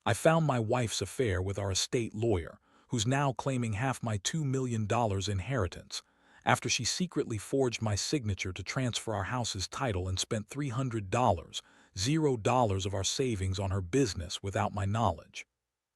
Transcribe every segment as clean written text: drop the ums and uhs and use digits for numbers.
I found my wife's affair with our estate lawyer, who's now claiming half my $2 million inheritance, after she secretly forged my signature to transfer our house's title and spent $300, $0 of our savings on her business without my knowledge.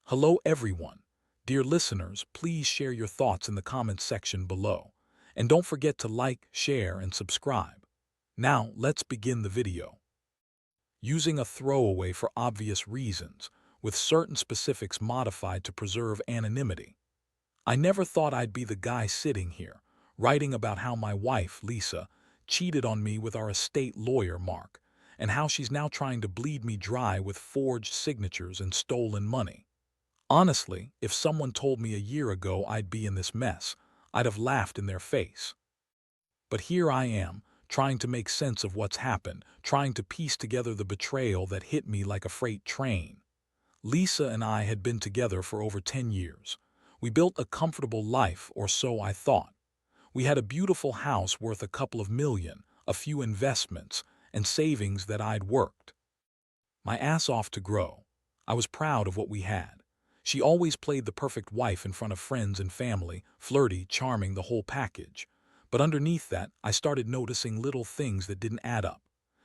Hello everyone. Dear listeners, please share your thoughts in the comments section below. And don't forget to like, share, and subscribe. Now, let's begin the video. Using a throwaway for obvious reasons, with certain specifics modified to preserve anonymity. I never thought I'd be the guy sitting here, writing about how my wife, Lisa, cheated on me with our estate lawyer, Mark, and how she's now trying to bleed me dry with forged signatures and stolen money. Honestly, if someone told me a year ago I'd be in this mess, I'd have laughed in their face. But here I am, trying to make sense of what's happened, trying to piece together the betrayal that hit me like a freight train. Lisa and I had been together for over 10 years. We built a comfortable life, or so I thought. We had a beautiful house worth a couple of million, a few investments, and savings that I'd worked my ass off to grow. I was proud of what we had. She always played the perfect wife in front of friends and family, flirty, charming, the whole package. But underneath that, I started noticing little things that didn't add up.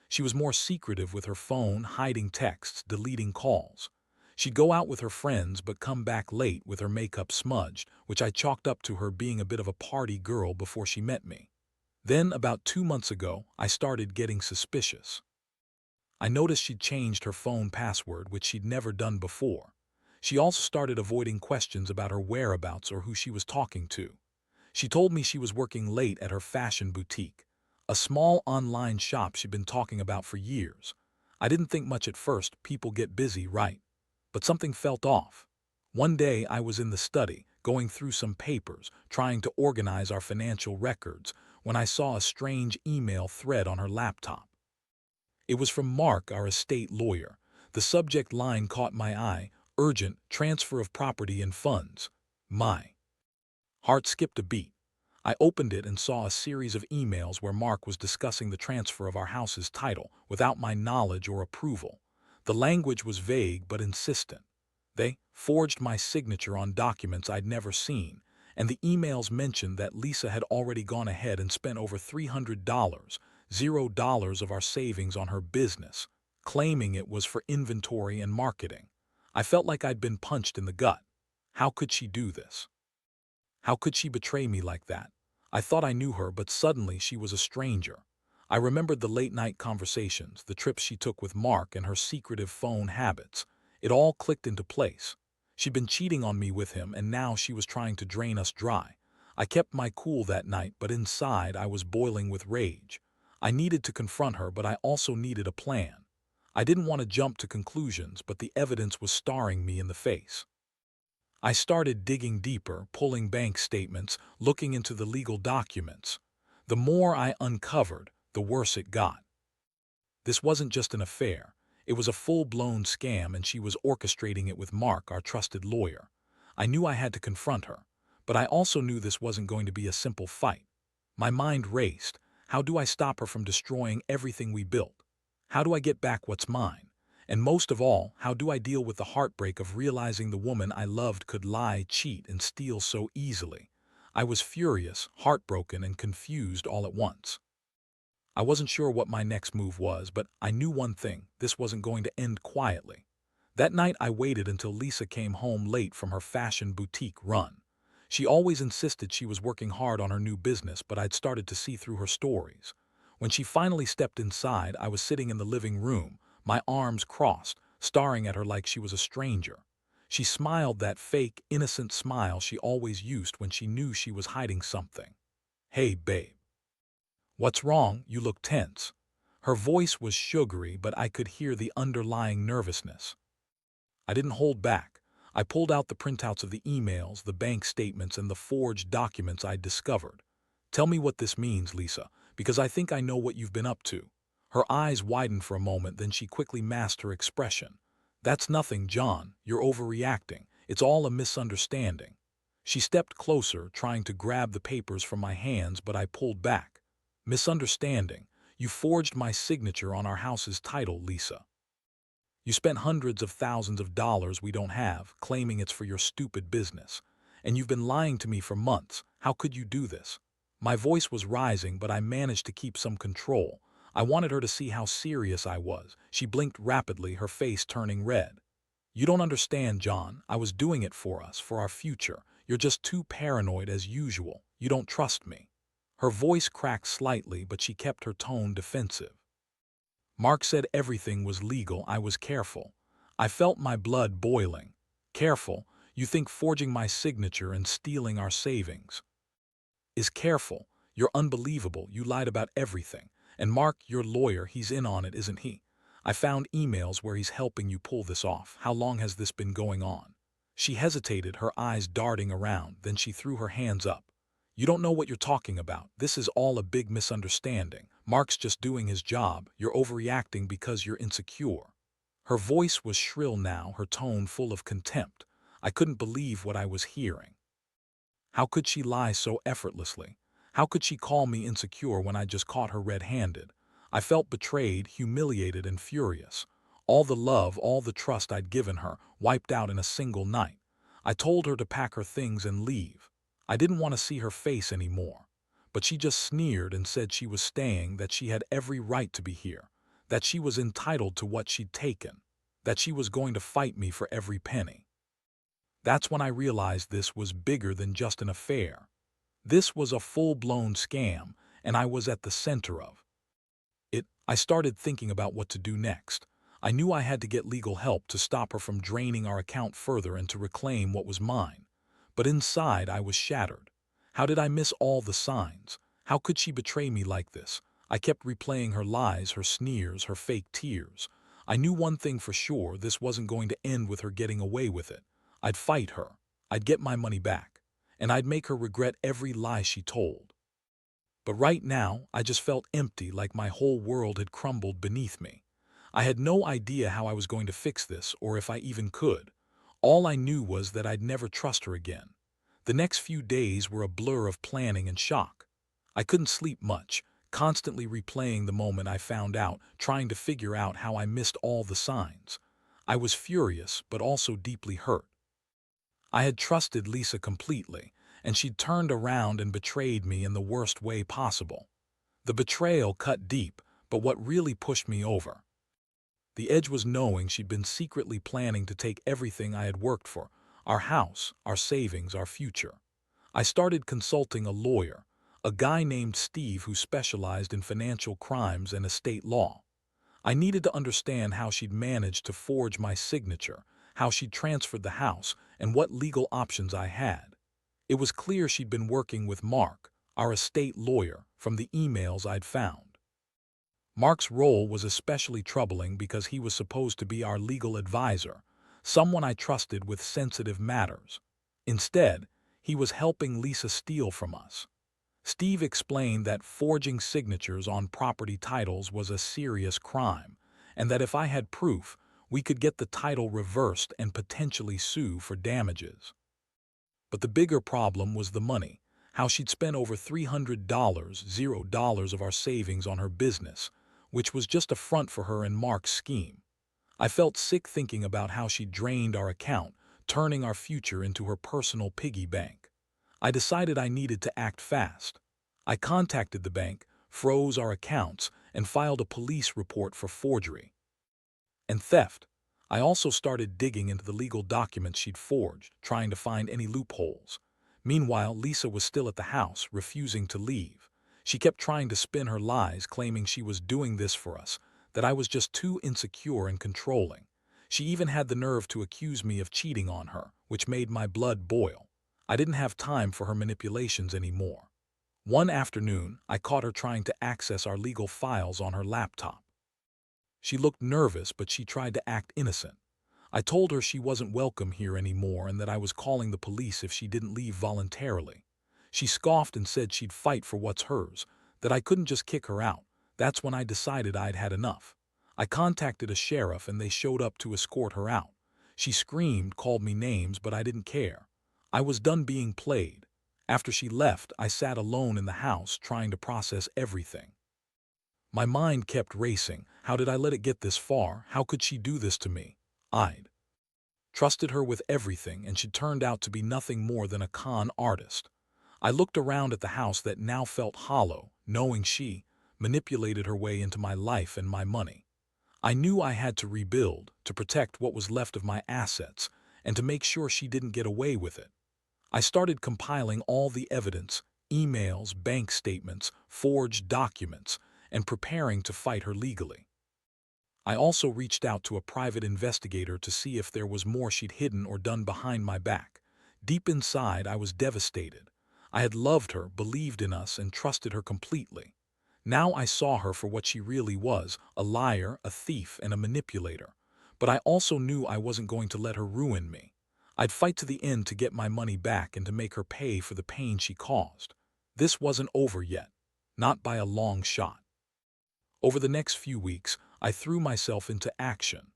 She was more secretive with her phone, hiding texts, deleting calls. She'd go out with her friends but come back late with her makeup smudged, which I chalked up to her being a bit of a party girl before she met me. Then, about 2 months ago, I started getting suspicious. I noticed she'd changed her phone password, which she'd never done before. She also started avoiding questions about her whereabouts or who she was talking to. She told me she was working late at her fashion boutique, a small online shop she'd been talking about for years. I didn't think much at first, people get busy, right? But something felt off. One day I was in the study, going through some papers, trying to organize our financial records, when I saw a strange email thread on her laptop. It was from Mark, our estate lawyer. The subject line caught my eye: urgent transfer of property and funds. My heart skipped a beat. I opened it and saw a series of emails where Mark was discussing the transfer of our house's title without my knowledge or approval. The language was vague but insistent. They forged my signature on documents I'd never seen, and the emails mentioned that Lisa had already gone ahead and spent over $300, $0 of our savings on her business, claiming it was for inventory and marketing. I felt like I'd been punched in the gut. How could she do this? How could she betray me like that? I thought I knew her, but suddenly she was a stranger. I remembered the late-night conversations, the trips she took with Mark, and her secretive phone habits. It all clicked into place. She'd been cheating on me with him, and now she was trying to drain us dry. I kept my cool that night, but inside I was boiling with rage. I needed to confront her, but I also needed a plan. I didn't want to jump to conclusions, but the evidence was staring me in the face. I started digging deeper, pulling bank statements, looking into the legal documents. The more I uncovered, the worse it got. This wasn't just an affair. It was a full-blown scam, and she was orchestrating it with Mark, our trusted lawyer. I knew I had to confront her, but I also knew this wasn't going to be a simple fight. My mind raced. How do I stop her from destroying everything we built? How do I get back what's mine? And most of all, how do I deal with the heartbreak of realizing the woman I loved could lie, cheat, and steal so easily? I was furious, heartbroken, and confused all at once. I wasn't sure what my next move was, but I knew one thing: this wasn't going to end quietly. That night I waited until Lisa came home late from her fashion boutique run. She always insisted she was working hard on her new business, but I'd started to see through her stories. When she finally stepped inside, I was sitting in the living room, my arms crossed, staring at her like she was a stranger. She smiled, that fake, innocent smile she always used when she knew she was hiding something. "Hey, babe. What's wrong? You look tense." Her voice was sugary, but I could hear the underlying nervousness. I didn't hold back. I pulled out the printouts of the emails, the bank statements, and the forged documents I'd discovered. "Tell me what this means, Lisa, because I think I know what you've been up to." Her eyes widened for a moment, then she quickly masked her expression. "That's nothing, John. You're overreacting. It's all a misunderstanding." She stepped closer, trying to grab the papers from my hands, but I pulled back. "Misunderstanding? You forged my signature on our house's title, Lisa." You spent hundreds of thousands of dollars we don't have, claiming it's for your stupid business. And you've been lying to me for months. How could you do this? My voice was rising, but I managed to keep some control. I wanted her to see how serious I was. She blinked rapidly, her face turning red. You don't understand, John. I was doing it for us, for our future. You're just too paranoid as usual. You don't trust me. Her voice cracked slightly, but she kept her tone defensive. Mark said everything was legal. I was careful. I felt my blood boiling. Careful? You think forging my signature and stealing our savings is careful? You're unbelievable. You lied about everything. And Mark, your lawyer, he's in on it, isn't he? I found emails where he's helping you pull this off. How long has this been going on? She hesitated, her eyes darting around, then she threw her hands up. You don't know what you're talking about. This is all a big misunderstanding. Mark's just doing his job. You're overreacting because you're insecure. Her voice was shrill now, her tone full of contempt. I couldn't believe what I was hearing. How could she lie so effortlessly? How could she call me insecure when I just caught her red-handed? I felt betrayed, humiliated, and furious. All the love, all the trust I'd given her, wiped out in a single night. I told her to pack her things and leave. I didn't want to see her face anymore. But she just sneered and said she was staying, that she had every right to be here, that she was entitled to what she'd taken, that she was going to fight me for every penny. That's when I realized this was bigger than just an affair. This was a full-blown scam, and I was at the center of it. I started thinking about what to do next. I knew I had to get legal help to stop her from draining our account further and to reclaim what was mine. But inside I was shattered. How did I miss all the signs? How could she betray me like this? I kept replaying her lies, her sneers, her fake tears. I knew one thing for sure, this wasn't going to end with her getting away with it. I'd fight her. I'd get my money back. And I'd make her regret every lie she told. But right now, I just felt empty, like my whole world had crumbled beneath me. I had no idea how I was going to fix this, or if I even could. All I knew was that I'd never trust her again. The next few days were a blur of planning and shock. I couldn't sleep much, constantly replaying the moment I found out, trying to figure out how I missed all the signs. I was furious, but also deeply hurt. I had trusted Lisa completely, and she'd turned around and betrayed me in the worst way possible. The betrayal cut deep, but what really pushed me over the edge was knowing she'd been secretly planning to take everything I had worked for, our house, our savings, our future. I started consulting a lawyer, a guy named Steve who specialized in financial crimes and estate law. I needed to understand how she'd managed to forge my signature, how she'd transferred the house, and what legal options I had. It was clear she'd been working with Mark, our estate lawyer, from the emails I'd found. Mark's role was especially troubling because he was supposed to be our legal advisor, someone I trusted with sensitive matters. Instead, he was helping Lisa steal from us. Steve explained that forging signatures on property titles was a serious crime, and that if I had proof, we could get the title reversed and potentially sue for damages. But the bigger problem was the money, how she'd spent over $300 of our savings on her business, which was just a front for her and Mark's scheme. I felt sick thinking about how she drained our account, turning our future into her personal piggy bank. I decided I needed to act fast. I contacted the bank, froze our accounts, and filed a police report for forgery and theft. I also started digging into the legal documents she'd forged, trying to find any loopholes. Meanwhile, Lisa was still at the house, refusing to leave. She kept trying to spin her lies, claiming she was doing this for us, that I was just too insecure and controlling. She even had the nerve to accuse me of cheating on her, which made my blood boil. I didn't have time for her manipulations anymore. One afternoon, I caught her trying to access our legal files on her laptop. She looked nervous, but she tried to act innocent. I told her she wasn't welcome here anymore and that I was calling the police if she didn't leave voluntarily. She scoffed and said she'd fight for what's hers, that I couldn't just kick her out. That's when I decided I'd had enough. I contacted a sheriff and they showed up to escort her out. She screamed, called me names, but I didn't care. I was done being played. After she left, I sat alone in the house trying to process everything. My mind kept racing. How did I let it get this far? How could she do this to me? I'd trusted her with everything, and she turned out to be nothing more than a con artist. I looked around at the house that now felt hollow, knowing she manipulated her way into my life and my money. I knew I had to rebuild, to protect what was left of my assets, and to make sure she didn't get away with it. I started compiling all the evidence, emails, bank statements, forged documents, and preparing to fight her legally. I also reached out to a private investigator to see if there was more she'd hidden or done behind my back. Deep inside, I was devastated. I had loved her, believed in us, and trusted her completely. Now I saw her for what she really was, a liar, a thief, and a manipulator. But I also knew I wasn't going to let her ruin me. I'd fight to the end to get my money back and to make her pay for the pain she caused. This wasn't over yet. Not by a long shot. Over the next few weeks, I threw myself into action.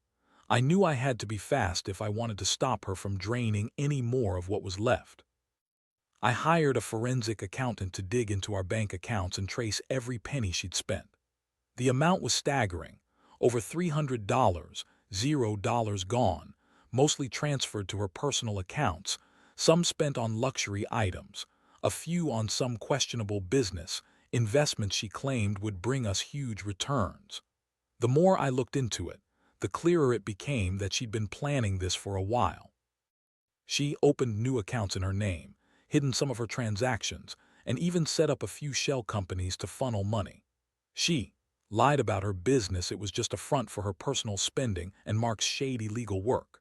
I knew I had to be fast if I wanted to stop her from draining any more of what was left. I hired a forensic accountant to dig into our bank accounts and trace every penny she'd spent. The amount was staggering. Over $300, $0 gone, mostly transferred to her personal accounts, some spent on luxury items, a few on some questionable business, investments she claimed would bring us huge returns. The more I looked into it, the clearer it became that she'd been planning this for a while. She opened new accounts in her name, hidden some of her transactions, and even set up a few shell companies to funnel money. She lied about her business. It was just a front for her personal spending and Mark's shady legal work.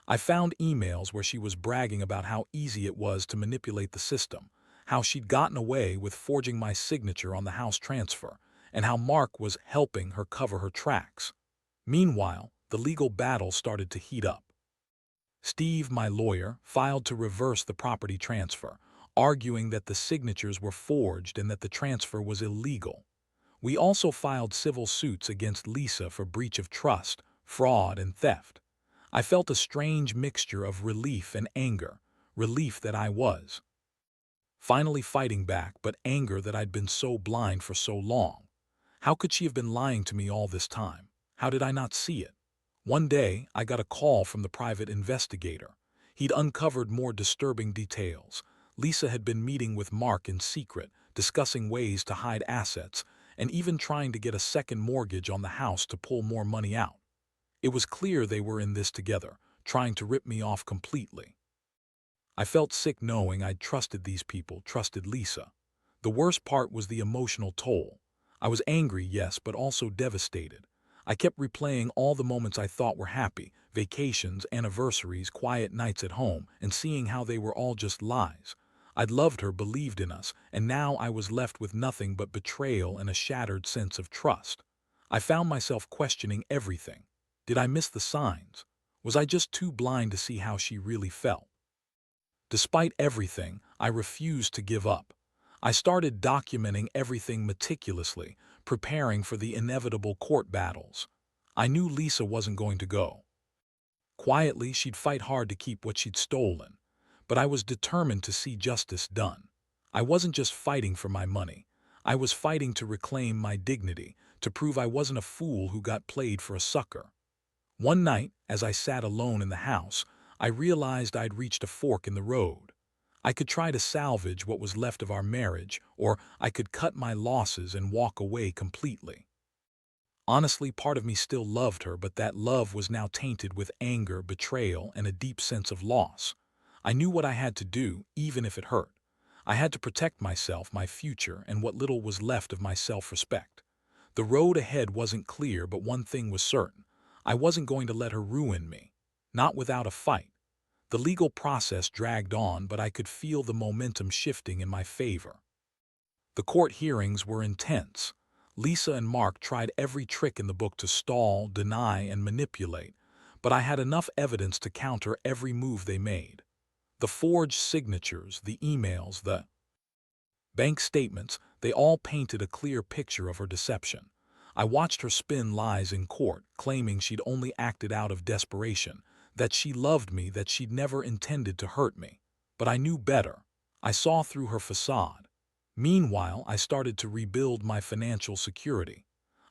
I found emails where she was bragging about how easy it was to manipulate the system, how she'd gotten away with forging my signature on the house transfer, and how Mark was helping her cover her tracks. Meanwhile, the legal battle started to heat up. Steve, my lawyer, filed to reverse the property transfer, arguing that the signatures were forged and that the transfer was illegal. We also filed civil suits against Lisa for breach of trust, fraud, and theft. I felt a strange mixture of relief and anger, relief that I was finally fighting back, but anger that I'd been so blind for so long. How could she have been lying to me all this time? How did I not see it? One day, I got a call from the private investigator. He'd uncovered more disturbing details. Lisa had been meeting with Mark in secret, discussing ways to hide assets, and even trying to get a second mortgage on the house to pull more money out. It was clear they were in this together, trying to rip me off completely. I felt sick knowing I'd trusted these people, trusted Lisa. The worst part was the emotional toll. I was angry, yes, but also devastated. I kept replaying all the moments I thought were happy, vacations, anniversaries, quiet nights at home, and seeing how they were all just lies. I'd loved her, believed in us, and now I was left with nothing but betrayal and a shattered sense of trust. I found myself questioning everything. Did I miss the signs? Was I just too blind to see how she really felt? Despite everything, I refused to give up. I started documenting everything meticulously, preparing for the inevitable court battles. I knew Lisa wasn't going to go quietly. She'd fight hard to keep what she'd stolen. But I was determined to see justice done. I wasn't just fighting for my money. I was fighting to reclaim my dignity, to prove I wasn't a fool who got played for a sucker. One night, as I sat alone in the house, I realized I'd reached a fork in the road. I could try to salvage what was left of our marriage, or I could cut my losses and walk away completely. Honestly, part of me still loved her, but that love was now tainted with anger, betrayal, and a deep sense of loss. I knew what I had to do, even if it hurt. I had to protect myself, my future, and what little was left of my self-respect. The road ahead wasn't clear, but one thing was certain. I wasn't going to let her ruin me. Not without a fight. The legal process dragged on, but I could feel the momentum shifting in my favor. The court hearings were intense. Lisa and Mark tried every trick in the book to stall, deny, and manipulate, but I had enough evidence to counter every move they made. The forged signatures, the emails, the bank statements, they all painted a clear picture of her deception. I watched her spin lies in court, claiming she'd only acted out of desperation, that she loved me, that she'd never intended to hurt me. But I knew better. I saw through her facade. Meanwhile, I started to rebuild my financial security.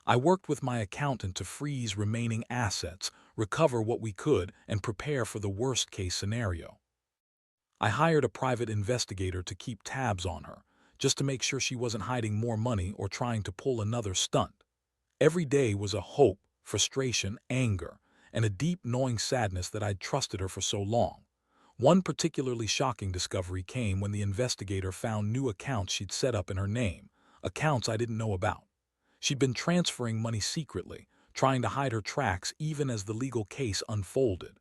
I worked with my accountant to freeze remaining assets, recover what we could, and prepare for the worst-case scenario. I hired a private investigator to keep tabs on her, just to make sure she wasn't hiding more money or trying to pull another stunt. Every day was a hope, frustration, anger, and a deep, gnawing sadness that I'd trusted her for so long. One particularly shocking discovery came when the investigator found new accounts she'd set up in her name, accounts I didn't know about. She'd been transferring money secretly, trying to hide her tracks even as the legal case unfolded.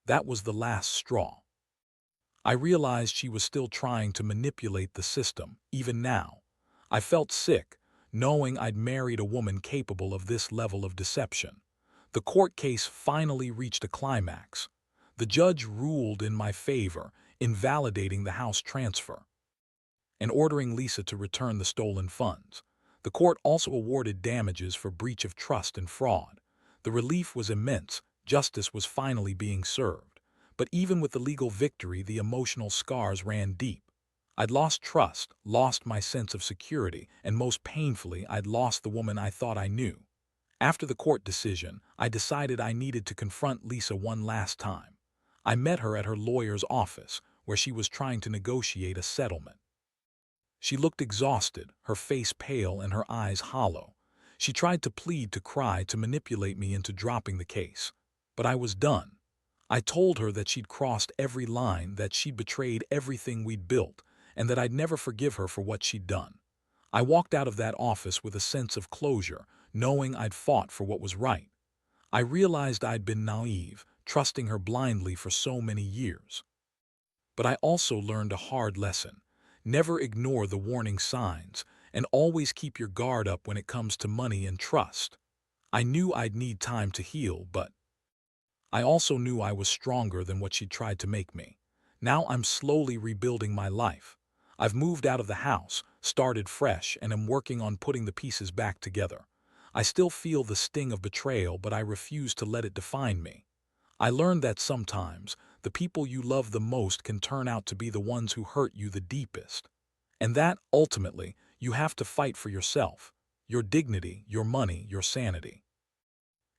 That was the last straw. I realized she was still trying to manipulate the system, even now. I felt sick, knowing I'd married a woman capable of this level of deception. The court case finally reached a climax. The judge ruled in my favor, invalidating the house transfer and ordering Lisa to return the stolen funds. The court also awarded damages for breach of trust and fraud. The relief was immense. Justice was finally being served. But even with the legal victory, the emotional scars ran deep. I'd lost trust, lost my sense of security, and most painfully, I'd lost the woman I thought I knew. After the court decision, I decided I needed to confront Lisa one last time. I met her at her lawyer's office, where she was trying to negotiate a settlement. She looked exhausted, her face pale and her eyes hollow. She tried to plead, to cry, to manipulate me into dropping the case. But I was done. I told her that she'd crossed every line, that she'd betrayed everything we'd built, and that I'd never forgive her for what she'd done. I walked out of that office with a sense of closure, knowing I'd fought for what was right. I realized I'd been naive, trusting her blindly for so many years. But I also learned a hard lesson. Never ignore the warning signs, and always keep your guard up when it comes to money and trust. I knew I'd need time to heal, but I also knew I was stronger than what she'd tried to make me. Now I'm slowly rebuilding my life. I've moved out of the house, started fresh, and am working on putting the pieces back together. I still feel the sting of betrayal, but I refuse to let it define me. I learned that sometimes the people you love the most can turn out to be the ones who hurt you the deepest. And that, ultimately, you have to fight for yourself, your dignity, your money, your sanity.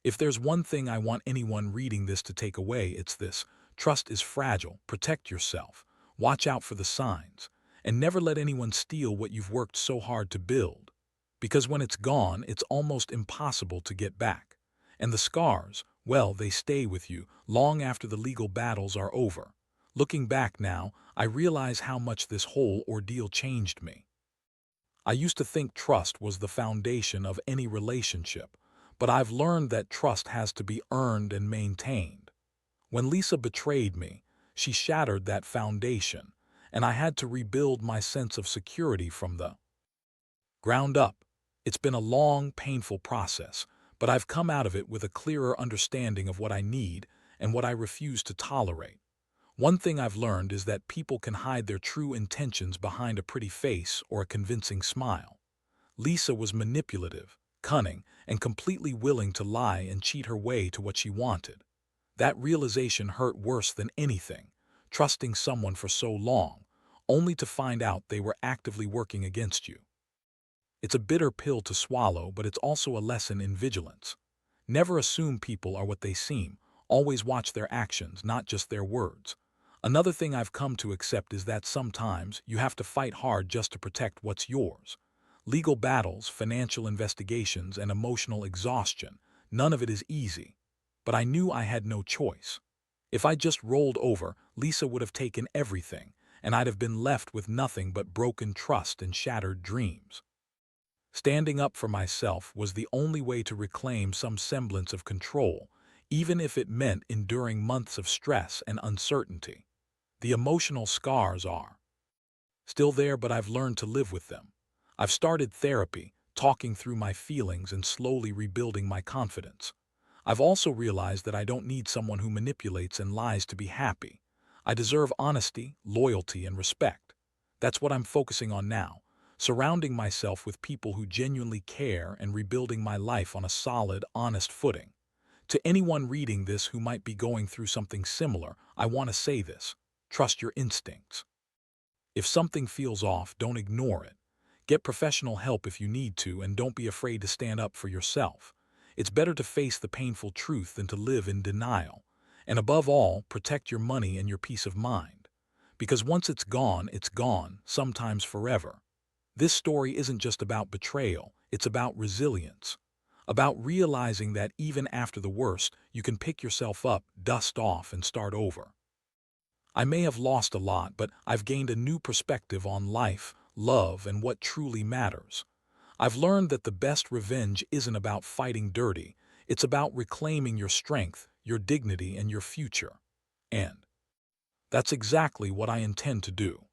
If there's one thing I want anyone reading this to take away, it's this: trust is fragile, protect yourself, watch out for the signs, and never let anyone steal what you've worked so hard to build. Because when it's gone, it's almost impossible to get back. And the scars, well, they stay with you long after the legal battles are over. Looking back now, I realize how much this whole ordeal changed me. I used to think trust was the foundation of any relationship, but I've learned that trust has to be earned and maintained. When Lisa betrayed me, she shattered that foundation, and I had to rebuild my sense of security from the ground up. It's been a long, painful process, but I've come out of it with a clearer understanding of what I need and what I refuse to tolerate. One thing I've learned is that people can hide their true intentions behind a pretty face or a convincing smile. Lisa was manipulative, cunning, and completely willing to lie and cheat her way to what she wanted. That realization hurt worse than anything, trusting someone for so long, only to find out they were actively working against you. It's a bitter pill to swallow, but it's also a lesson in vigilance. Never assume people are what they seem. Always watch their actions, not just their words. Another thing I've come to accept is that sometimes you have to fight hard just to protect what's yours. Legal battles, financial investigations, and emotional exhaustion, none of it is easy. But I knew I had no choice. If I just rolled over, Lisa would have taken everything, and I'd have been left with nothing but broken trust and shattered dreams. Standing up for myself was the only way to reclaim some semblance of control, even if it meant enduring months of stress and uncertainty. The emotional scars are still there, but I've learned to live with them. I've started therapy, talking through my feelings and slowly rebuilding my confidence. I've also realized that I don't need someone who manipulates and lies to be happy. I deserve honesty, loyalty, and respect. That's what I'm focusing on now, surrounding myself with people who genuinely care and rebuilding my life on a solid, honest footing. To anyone reading this who might be going through something similar, I want to say this: trust your instincts. If something feels off, don't ignore it. Get professional help if you need to, and don't be afraid to stand up for yourself. It's better to face the painful truth than to live in denial. And above all, protect your money and your peace of mind. Because once it's gone, sometimes forever. This story isn't just about betrayal, it's about resilience. About realizing that even after the worst, you can pick yourself up, dust off, and start over. I may have lost a lot, but I've gained a new perspective on life, love, and what truly matters. I've learned that the best revenge isn't about fighting dirty, it's about reclaiming your strength, your dignity, and your future. And that's exactly what I intend to do.